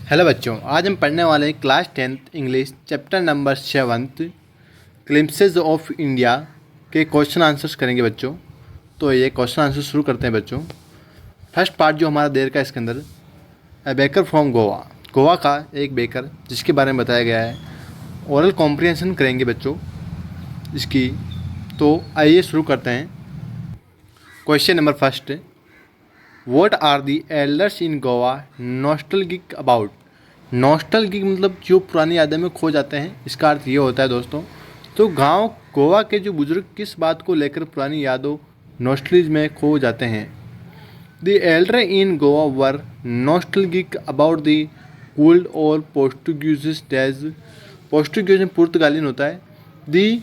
Hello बच्चों, आज हम पढ़ने वाले हैं class 10th English chapter number 7 glimpses of India के क्वेश्चन आंसर्स करेंगे बच्चों। तो ये क्वेश्चन आंसर शुरू करते हैं बच्चों। फर्स्ट पार्ट जो हमारा देर का इसके अंदर ए बेकर फ्रॉम गोवा, गोवा का एक बेकर जिसके बारे में बताया गया है। ओरल कॉम्प्रिहेंशन करेंगे बच्चों इसकी। तो आइए शुरू करते हैं। Question number first, what are the elders in Goa nostalgic about. Nostalgic मतलब जो पुरानी यादें में खो जाते हैं, इसका अर्थ ये होता है दोस्तों। तो गांव गोवा के जो बुजुर्ग किस बात को लेकर पुरानी यादों नॉस्टैल्जिया में खो जाते हैं। The elder in Goa were nostalgic about the old और पोर्टुगीज डेज। पोर्टुगीज में पुर्तगालियन होता है। The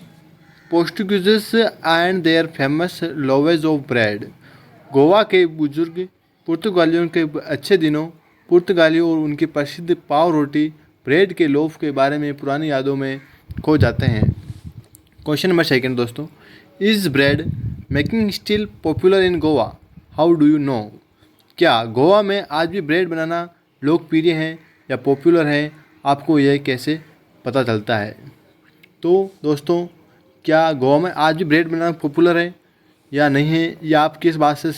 Portuguese and their famous loaves of bread. Goa के बुजुर्ग पुर्तगालियों के अच्छे दिनों, पुर्तगालियों और उनकी प्रसिद्ध पाव रोटी ब्रेड के लोफ के बारे में पुरानी यादों में खो जाते हैं। क्वेश्चन नंबर सेकंड दोस्तों, is bread making still popular in Goa, how do you no. क्या गोवा में आज भी ब्रेड बनाना लोकप्रिय है या पॉपुलर है, आपको यह कैसे पता चलता है। तो दोस्तों, क्या गोवा में आज भी ब्रेड बनाना पॉपुलर है या नहीं है, या आप किस बात से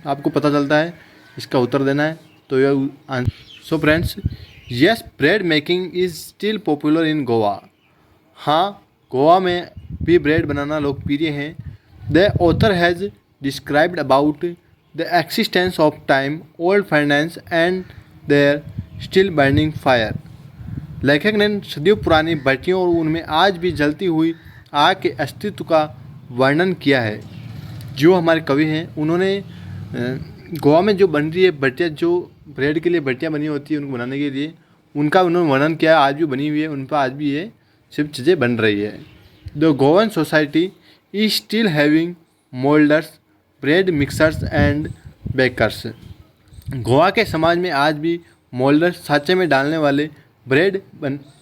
आपको पता चलता है, इसका उत्तर देना है। तो यह so friends, yes bread making is still popular in Goa. हाँ, गोवा में भी ब्रेड बनाना लोकप्रिय है। The author has described about the existence of time old finance and there still burning fire. लेखक ने सदियों पुरानी भट्टियों और उनमें आज भी जलती हुई आग के अस्तित्व का वर्णन किया है। जो हमारे कवि हैं उन्होंने गोवा में जो बन रही है भट्टियाँ, जो ब्रेड के लिए भट्टियाँ बनी होती है उनको बनाने के लिए, उनका उन्होंने वर्णन किया। आज भी बनी हुई है, उन पर आज भी ये सब चीज़ें बन रही है। The Goan society is still having moulders, bread mixers and bakers. Goa के समाज में आज भी मोल्डर्स, साँचे में डालने वाले, ब्रेड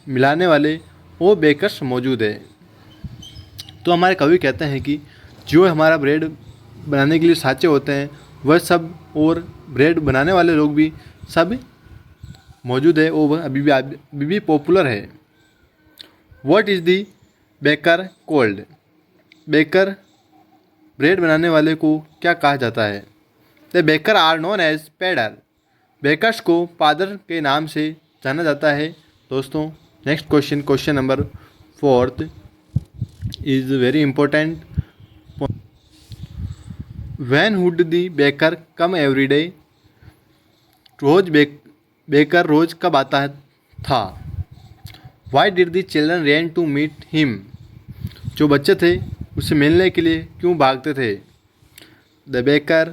मिलाने वाले वो बेकर्स मौजूद है। तो हमारे कवि कहते हैं कि जो हमारा ब्रेड बनाने के लिए साँचे होते हैं वह सब, और ब्रेड बनाने वाले लोग भी सब मौजूद है, और वह अभी भी पॉपुलर है। What is the baker called. Baker, ब्रेड बनाने वाले को क्या कहा जाता है। The baker are known as poder. Bakers को पादर के नाम से जाना जाता है। दोस्तों, next question, question number 4 is very important. When would the baker come every day. रोज बेकर रोज कब आता था। Why did the children ran to meet him. जो बच्चे थे उससे मिलने के लिए क्यों भागते थे। The baker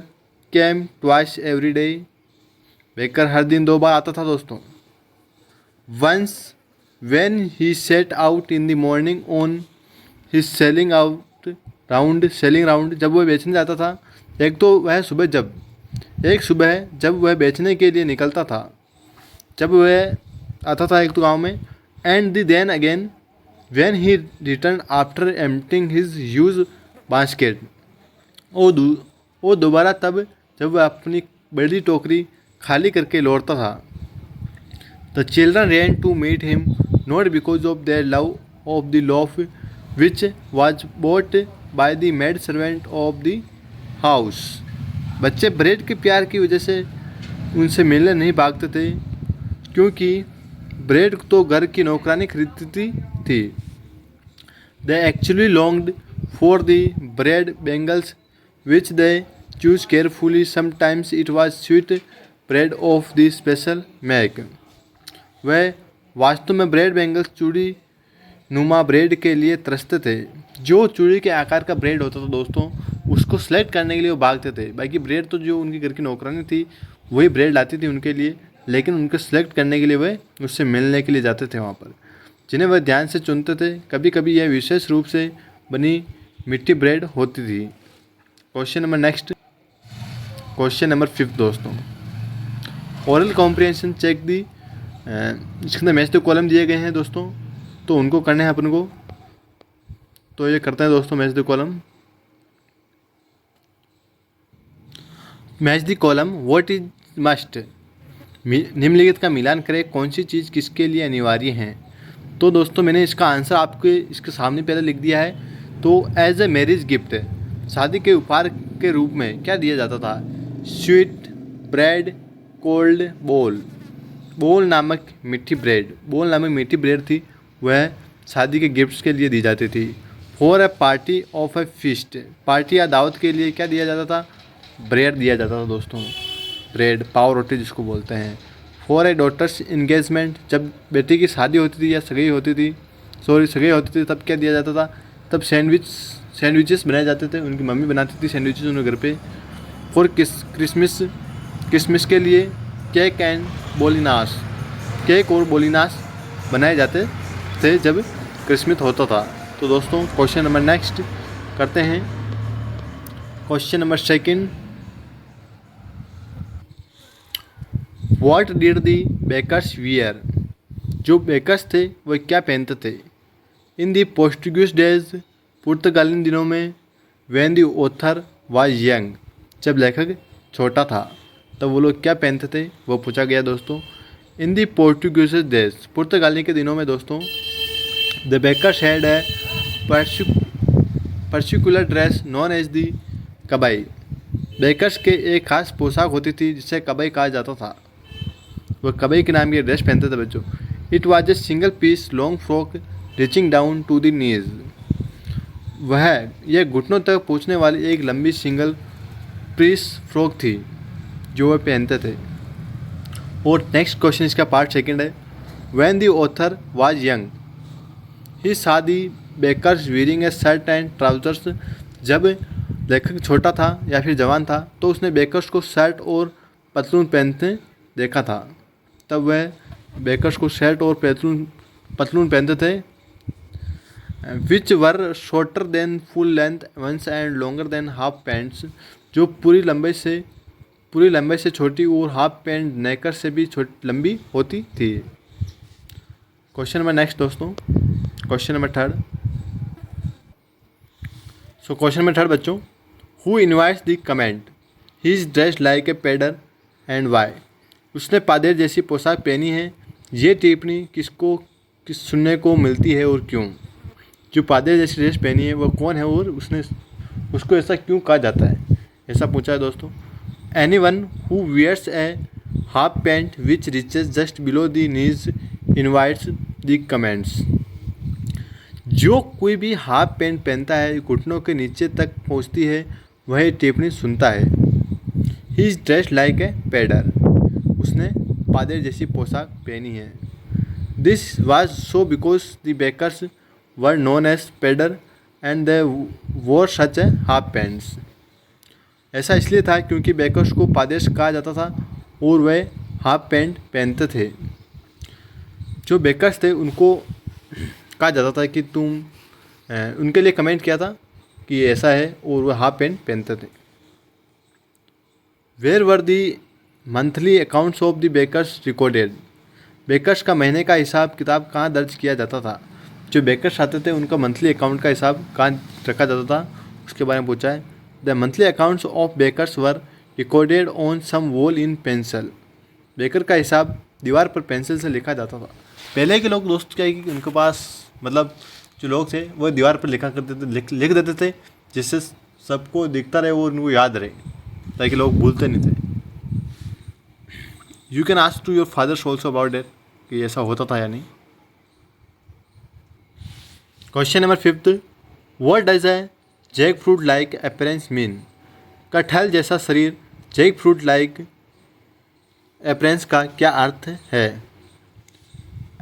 came twice every day. Baker हर दिन 2 बार आता था दोस्तों। Once when he set out in the morning on his selling round, जब वह बेचने जाता था। एक तो वह सुबह जब वह बेचने के लिए निकलता था, जब वह आता था एक तो गाँव में। And the then again when he return after emptying his huge basket. वो दोबारा तब जब वह अपनी बड़ी टोकरी खाली करके लौटता था। The children ran to meet him not because of their love of the loaf which was bought by the maid servant of the house. बच्चे ब्रेड के प्यार की वजह से उनसे मिलने नहीं भागते थे, क्योंकि ब्रेड तो घर की नौकरानी खरीदती थी। They actually longed for the bread bangles which they choose carefully. Sometimes it was sweet bread of the special make. वह वास्तव में ब्रेड बेंगल्स, चूड़ी नुमा ब्रेड के लिए तरसते थे। जो चूड़ी के आकार का ब्रेड होता था दोस्तों, उसको सेलेक्ट करने के लिए वो भागते थे। बाकी ब्रेड तो जो उनकी घर की नौकरानी थी वही ब्रेड लाती थी उनके लिए, लेकिन उनको सेलेक्ट करने के लिए वह उससे मिलने के लिए जाते थे वहाँ पर, जिन्हें वह ध्यान से चुनते थे। कभी कभी यह विशेष रूप से बनी मिट्टी ब्रेड होती थी। Question number next, question number 5 दोस्तों, ओरल कॉम्प्रिहेंशन चेक दी। इसके अंदर मैच द कॉलम दिए गए हैं दोस्तों, तो उनको करने हैं अपन को। तो ये करते हैं दोस्तों, match the column. Match the column, what is must. निम्नलिखित का मिलान करें, कौन सी चीज़ किसके लिए अनिवार्य है। तो दोस्तों मैंने इसका आंसर आपके इसके सामने पहले लिख दिया है। तो एज ए मैरिज गिफ्ट, शादी के उपहार के रूप में क्या दिया जाता था? स्वीट ब्रेड, कोल्ड बोल। बोल नामक मीठी ब्रेड थी, वह शादी के गिफ्ट्स के लिए दी जाती थी। For a party of A feast, party या दावत के लिए क्या दिया जाता था? ब्रेड दिया जाता था दोस्तों, ब्रेड, पाव रोटी जिसको बोलते हैं। फॉर ए डॉटर्स इंगेजमेंट, जब बेटी की शादी होती थी या सगाई होती थी तब क्या दिया जाता था? तब सैंडविचेस बनाए जाते थे, उनकी मम्मी बनाती थी सैंडविचेस उनके घर पे। फॉर क्रिसमस के लिए केक और बोलिनास बनाए जाते थे जब क्रिसमस होता था। तो दोस्तों क्वेश्चन नंबर नेक्स्ट करते हैं। Question number second, what did the bakers wear, जो बेकर्स थे वह क्या पहनते थे? इन दी पोर्टुगीज डेज, पुर्तगाली दिनों में। When the author was young, जब लेखक छोटा था तब वो लोग क्या पहनते थे, वो पूछा गया दोस्तों। इन दी पोर्टुगीज डेज, पुर्तगाली के दिनों में दोस्तों, the bakers had a particular dress known as the kabai, bakers के एक खास पोशाक होती थी जिसे कबाई कहा जाता था, वह कबाई के नाम की ड्रेस पहनते थे बच्चों। It was a single piece long frock reaching down to the knees, यह घुटनों तक पहुँचने वाली एक लंबी सिंगल पीस फ्रॉक थी जो वह पहनते थे। और नेक्स्ट क्वेश्चन इसका पार्ट सेकंड है। When the author was young he saw the bakers wearing a shirt and trousers, जब लेखक छोटा था या फिर जवान था तो उसने बेकर्स को शर्ट और पतलून पहनते देखा था, तब वह बेकर्स को शर्ट और पतलून पहनते थे। Which were shorter than full length once and longer than half pants, जो पूरी लंबाई से छोटी और हाफ पैंट नेकर से भी लंबी होती थी। क्वेश्चन नंबर नेक्स्ट दोस्तों, question number third. So question number third बच्चों, who invites the comment he is dressed like a pader and why, उसने पादेर जैसी पोशाक पहनी है, ये टिप्पणी किस सुनने को मिलती है और क्यों? जो पादेर जैसी ड्रेस पहनी है वह कौन है और उसको ऐसा क्यों कहा जाता है, ऐसा पूछा है दोस्तों। Anyone who wears a half pant which reaches just below the knees invites the comments, जो कोई भी हाफ पैंट पहनता है घुटनों के नीचे तक पहुंचती है वह टिप्पणी सुनता है। He is dressed like a pader, उसने पादेर जैसी पोशाक पहनी है। This was so because the bakers were known as pader and they wore such A half pants, ऐसा इसलिए था क्योंकि बेकर्स को पादेश कहा जाता था और वह हाफ पैंट पहनते थे। जो बेकर्स थे उनको कहा जाता था कि उनके लिए कमेंट किया था कि ये ऐसा है और वह हाफ पैंट पहनते थे। Where were the monthly accounts of the bakers recorded, bakers का महीने का हिसाब किताब कहाँ दर्ज किया जाता था? जो बेकर्स आते थे उनका मंथली अकाउंट का हिसाब कहाँ रखा जाता था उसके बारे में पूछा है। The monthly accounts of bakers were recorded on some wall in pencil, baker का हिसाब दीवार पर पेंसिल से लिखा जाता था। पहले के लोग दोस्त क्या है कि उनके पास मतलब जो लोग थे वो दीवार पर लिखा करते थे, लिख देते थे जिससे सबको दिखता रहे और उनको याद रहे ताकि लोग भूलते नहीं थे। You can ask to your fathers also about that कि ऐसा होता था या नहीं। Question number fifth, what does a jackfruit like appearance mean, कटहल जैसा शरीर जैक फ्रूट लाइक अपीयरेंस का क्या अर्थ है?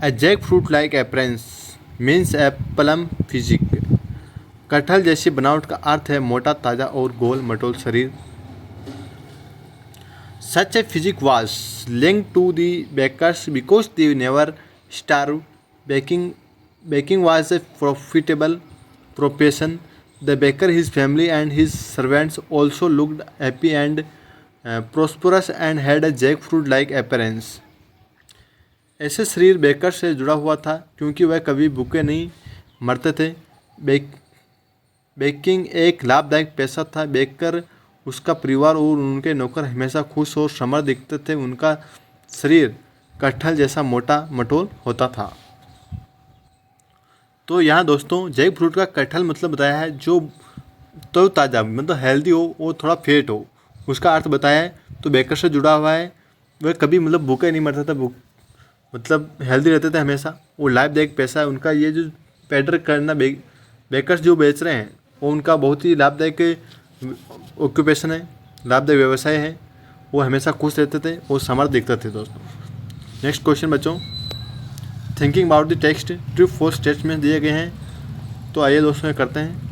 A jackfruit like appearance means a plum physique, कटहल जैसी बनावट का अर्थ है मोटा ताज़ा और गोल मटोल शरीर। Such a physique was linked to the bakers because they never starved. Baking was a profitable profession. The baker, his family and his servants also looked happy and prosperous and had a jackfruit-like appearance. ऐसे शरीर baker से जुड़ा हुआ था क्योंकि वह कभी भूखे नहीं मरते थे। बेकिंग एक लाभदायक पेशा था। बेकर, उसका परिवार और उनके नौकर हमेशा खुश और समृद्ध दिखते थे। उनका शरीर कटहल जैसा मोटा मटोल होता था। तो यहाँ दोस्तों जैक फ्रूट का कटहल मतलब बताया है जो तो ताज़ा मतलब हेल्दी हो, वो थोड़ा फेट हो, उसका अर्थ बताया है। तो बेकर से जुड़ा हुआ है, वह कभी मतलब भूखे नहीं मरता था, भूख मतलब हेल्दी रहते थे हमेशा। वो लाभदायक पैसा है उनका। ये जो पैडर करना बेकर्स जो बेच रहे हैं वो उनका बहुत ही लाभदायक ऑक्यूपेशन है, लाभदायक व्यवसाय है। वो हमेशा खुश रहते थे, वो समर्थ दिखते थे दोस्तों। नेक्स्ट क्वेश्चन बच्चों, thinking about the text, true false statement दिए गए हैं। तो आइए दोस्तों ये करते हैं।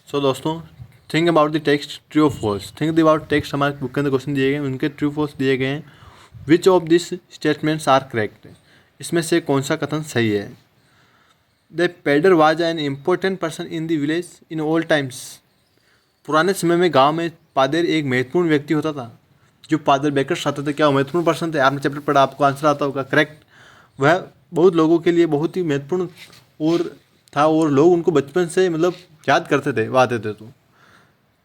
सो दोस्तों think about the text, true और फॉल्स। थिंक अबाउट टेक्स्ट, हमारे बुक के अंदर क्वेश्चन दिए गए हैं, उनके ट्रू फॉल्स दिए गए हैं। Which of this statements are correct, इसमें से कौन सा कथन सही है। The pader was an important person in the village in old times, पुराने समय में गांव में पादर एक महत्वपूर्ण व्यक्ति होता था। जो पादर बेकर्स आते थे क्या वो महत्वपूर्ण पर्सन थे? आपने चैप्टर पढ़ा, आपको आंसर आता होगा। करेक्ट, वह बहुत लोगों के लिए बहुत ही महत्वपूर्ण और था, और लोग उनको बचपन से मतलब याद करते थे, वो आते थे। तो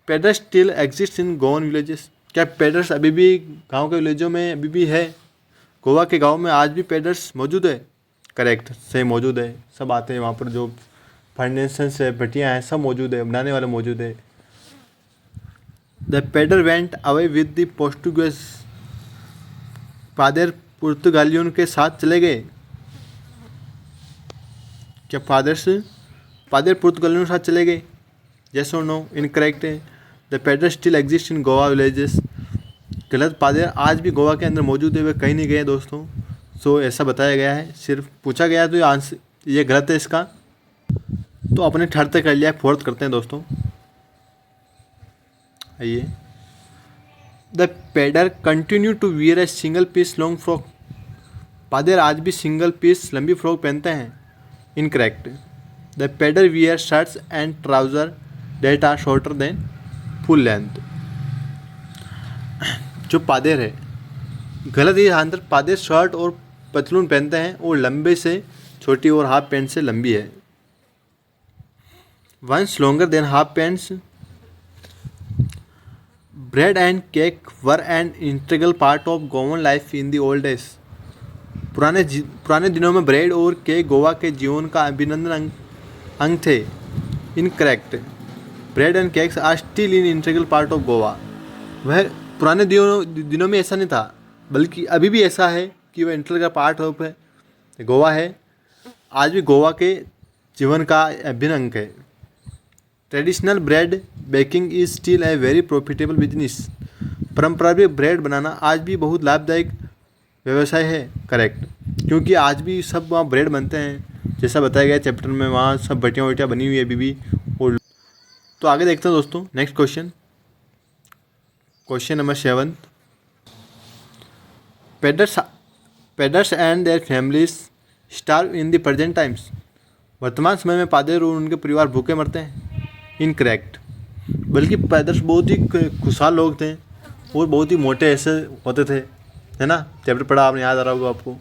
paders still exist in Goan villages, क्या पेडर्स अभी भी गांव के विलेजों में अभी भी है? गोवा के गांव में आज भी पेडर्स मौजूद है। करेक्ट, सही मौजूद है, सब आते हैं वहाँ पर। जो फाइनेंशियल्स है, भटियाँ हैं, सब मौजूद है, बनाने वाले मौजूद है। The pader went away with the Portuguese, पादर पुर्तगालियों के साथ चले गए। क्या पादर पुर्तगालियों के साथ चले गए? यस और नो? इनकरेक्ट है। The pader still exist in Goa villages, गलत, पादर आज भी गोवा के अंदर मौजूद है, वे कहीं नहीं गए दोस्तों। सो ऐसा बताया गया है, सिर्फ पूछा गया तो ये आंसर ये गलत है इसका। तो अपने थर्ड तक कर लिया, फोर्थ करते हैं दोस्तों। आइए, the pader continue to wear a single piece long frock, पादर आज भी सिंगल पीस लंबी फ्रॉक पहनते हैं। Incorrect, the pader wear shirts and trouser that are shorter than full length, जो पादर है गलत ही आंसर। पादर शर्ट और पतलून पहनते हैं और लंबे से छोटी और हाफ पैंट से लंबी है। Once longer than half pants, bread and cake were an integral part of Goan life in the old days, पुराने दिनों में ब्रेड और केक गोवा के जीवन का अभिनंदन अंग थे। Incorrect, bread and cakes are still in integral part of Goa, वह पुराने दिनों में ऐसा नहीं था, बल्कि अभी भी ऐसा है कि वह इंटीग्रल का पार्ट ऑफ है गोवा है। आज भी गोवा के जीवन का अभिन्न अंग है। Traditional bread baking is still a very profitable business, परंपरागत ब्रेड बनाना आज भी बहुत लाभदायक व्यवसाय है। करेक्ट, क्योंकि आज भी सब वहाँ ब्रेड बनते हैं, जैसा बताया गया चैप्टर में, वहाँ सब भटियाँ वटियाँ बनी हुई है अभी भी। और तो आगे देखते हैं दोस्तों, next question, question number 7। Paders and their families starve in the present times, वर्तमान समय में पादर और उनके परिवार भूखे मरते हैं। इनकरेक्ट, बल्कि पेडर्स बहुत ही खुशहाल लोग थे और बहुत ही मोटे ऐसे होते थे, है ना? चैप्टर पढ़ा आपने, याद आ रहा होगा आपको।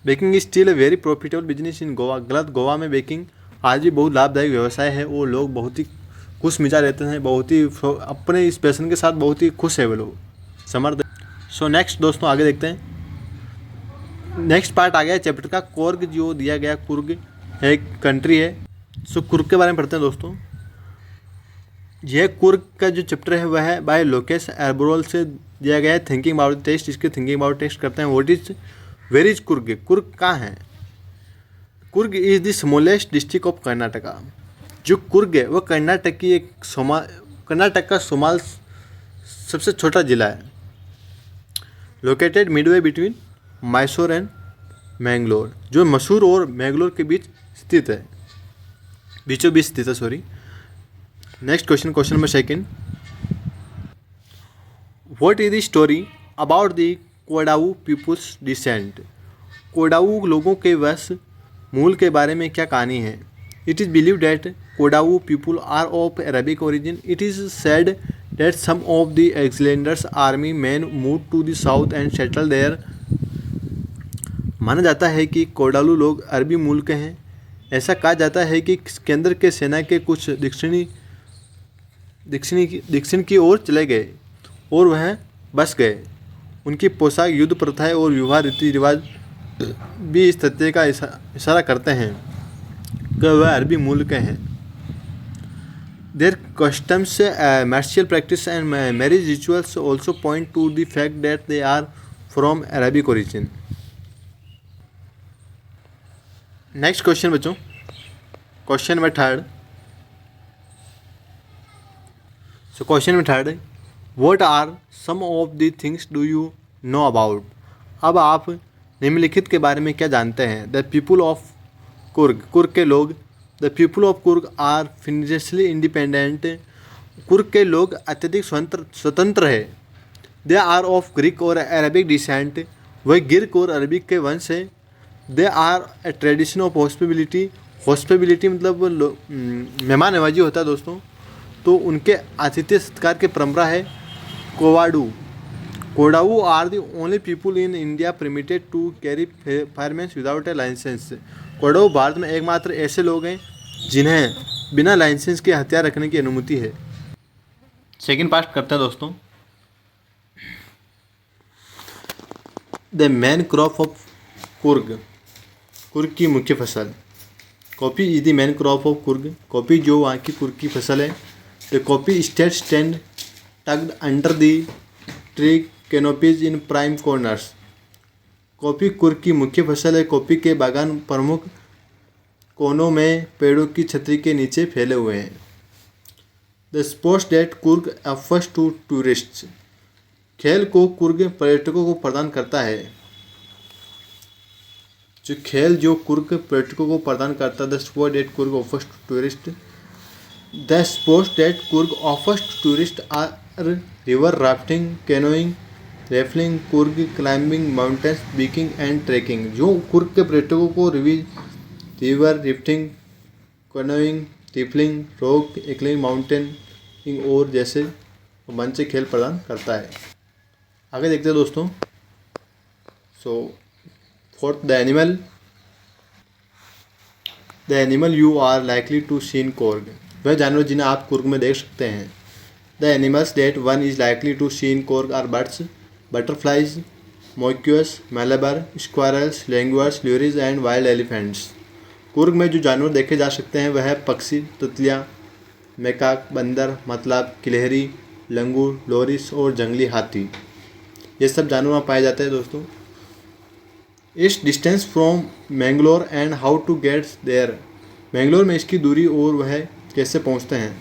Baking is still a very profitable business in Goa, गलत, गोवा में बेकिंग आज भी बहुत लाभदायक व्यवसाय है और लोग बहुत ही खुश मिजाज रहते हैं, बहुत ही अपने इस पैशन के साथ बहुत ही खुश है वे लोग, समर्थ। सो नेक्स्ट दोस्तों आगे देखते हैं। नेक्स्ट पार्ट आ गया चैप्टर का, कुर्ग जो दिया गया, कुर्ग एक कंट्री है। सो कुर्ग के बारे में पढ़ते हैं दोस्तों। यह कुर्ग का जो चैप्टर है वह है बाय लोकेश एर्बोरोल से दिया गया है। थिंकिंग अबाउट टेस्ट, इसके थिंकिंग अबाउट टेस्ट करते हैं। What is, where is Coorg, Coorg कहाँ है? Coorg is the smallest district of Karnataka, जो कुर्ग है वह कर्नाटक की कर्नाटक का सोमाल सबसे छोटा जिला है। Located Midway between Mysore and Mangalore, जो मैसूर और मैंगलोर के बीच स्थित है, बीचों बीच स्थित है, sorry. Next question, question number 2। What is the story about the Kodavu peoples descent, Kodavu लोगों के वंश मूल के बारे में क्या कहानी है? It is believe that Kodavu people are of Arabic origin. It is said that some of the Alexander's army man move to the south and settle there, माना जाता है कि कोडालू लोग अरबी मूल के हैं। ऐसा कहा जाता है कि केंद्र के सेना के कुछ दक्षिण की ओर चले गए और वह बस गए। उनकी पोशाक, युद्ध प्रथाएं और विवाह रीति रिवाज भी इस तथ्य का इशारा करते हैं कि वह अरबी मूल के हैं। Their customs, martial practice and marriage rituals also point to the fact that they are from Arabic origin. Next question बच्चों, question number third. So question number third, what are some of the things do you know about. अब आप निम्नलिखित के बारे में क्या जानते हैं। The people of Coorg, Coorg के लोग। The people of Coorg are financially independent, Coorg के लोग अत्यधिक स्वतंत्र है। दे आर ऑफ ग्रीक और अरबिक डिसेंट, वह ग्रीक और अरबिक के वंश है। They are A tradition of hospitality, hospitality मतलब मेहमान नवाजी होता है दोस्तों, तो उनके आतिथ्य सत्कार की परंपरा है। Kodavu are the only people in India permitted to carry firearms without a licence. Kodavu भारत में एकमात्र ऐसे लोग हैं जिन्हें बिना लाइसेंस के हथियार रखने की अनुमति है। सेकेंड पार्ट करते हैं दोस्तों। The main crop of Coorg, Coorg की मुख्य फसल। Coffee is the main crop of Coorg, coffee जो वहाँ की कुर्ग की फसल है। The coffee stand tugged under the tree canopies in prime corners, coffee Coorg की मुख्य फसल है। कॉफ़ी के बागान प्रमुख कोनों में पेड़ों की छतरी के नीचे फैले हुए हैं। The sports that Coorg offers to tourists, खेल को कुर्ग पर्यटकों को प्रदान करता है। जो कुर्ग पर्यटकों को प्रदान करता है। The sports that Coorg offers to tourist, the sports that Coorg offers to tourist are river rafting, canoeing, rappelling, Coorg climbing mountains, biking and trekking. जो कुर्ग के पर्यटकों को रिवर राफ्टिंग, कैनोइंग, टिफलिंग, रॉक एक्लिंग, माउंटेनिंग और जैसे रोमांचक खेल प्रदान करता है। आगे देखते हैं दोस्तों। Fourth, the animal you are likely to see in Coorg, वह जानवर जिन्हें आप कुर्ग में देख सकते हैं। The animals that one is likely to see in Coorg are birds, butterflies, macaques, Malabar, squirrels, langurs, lorises and wild elephants. Coorg में जो जानवर देखे जा सकते हैं वह है पक्षी, तितलियाँ, मैकाक, बंदर, मतलाब, गिलहरी, लंगूर, लोरिस और जंगली हाथी, ये सब जानवर पाए जाते हैं दोस्तों। Its distance from Mangalore and how to get there, Mangalore में इसकी दूरी और वह कैसे पहुंचते हैं।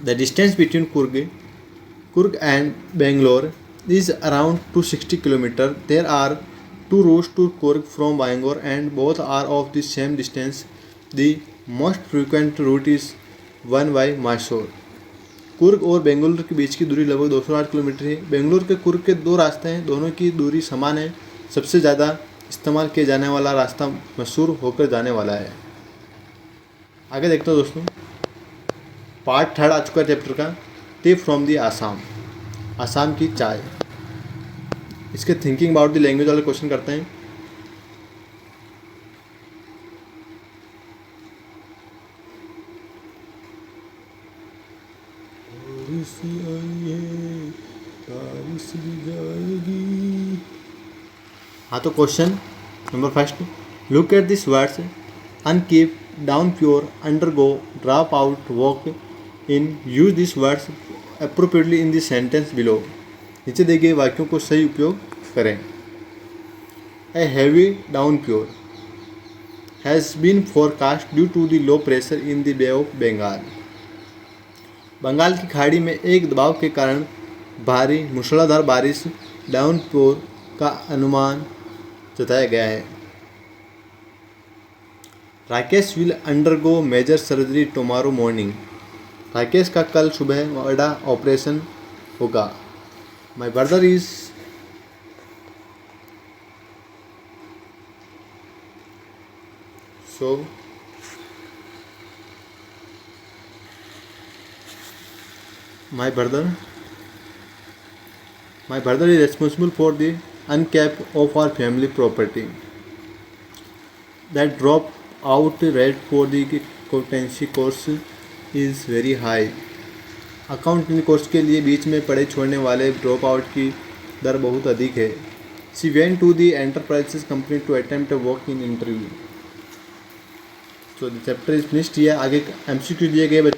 The distance between Coorg and Bangalore is around 260 kilometers. There are two routes to Coorg from Bangalore and both are of the same distance. The most frequent route is one by Mysore. Coorg और बेंगलुरु के बीच की दूरी लगभग 208 किलोमीटर है। बेंगलुरु के कुर्ग के दो रास्ते हैं, दोनों की दूरी समान है। सबसे ज़्यादा इस्तेमाल किया जाने वाला रास्ता मसूर होकर जाने वाला है। आगे देखते हैं दोस्तों, पार्ट थर्ड आ चुका है चैप्टर का, tea from the Assam, Assam की चाय। इसके थिंकिंग अबाउट द लैंग्वेज वाले क्वेश्चन करते हैं। हाँ, तो question number first, look at this words, अनकीप, downpour, undergo, drop out, walk in, use this words appropriately in this sentence below. नीचे दिए गए वाक्यों को सही उपयोग करें। A heavy downpour has been forecast due to the low pressure in the bay of Bengal. Bengal की खाड़ी में एक दबाव के कारण भारी मूसलाधार बारिश, डाउन प्योर का अनुमान जताया गया है। Rakesh will undergo major surgery tomorrow morning, Rakesh का कल सुबह बड़ा ऑपरेशन होगा। My brother is my brother is responsible for the uncap of our family property. That drop out rate for the accountancy course is very high. Accounting course के लिए बीच में पढ़े छोड़ने वाले ड्रॉप आउट की दर बहुत अधिक है। She went to the enterprises company to attempt a work in interview. So the chapter is finished. ये आगे MCQ दिए गए बच्चों।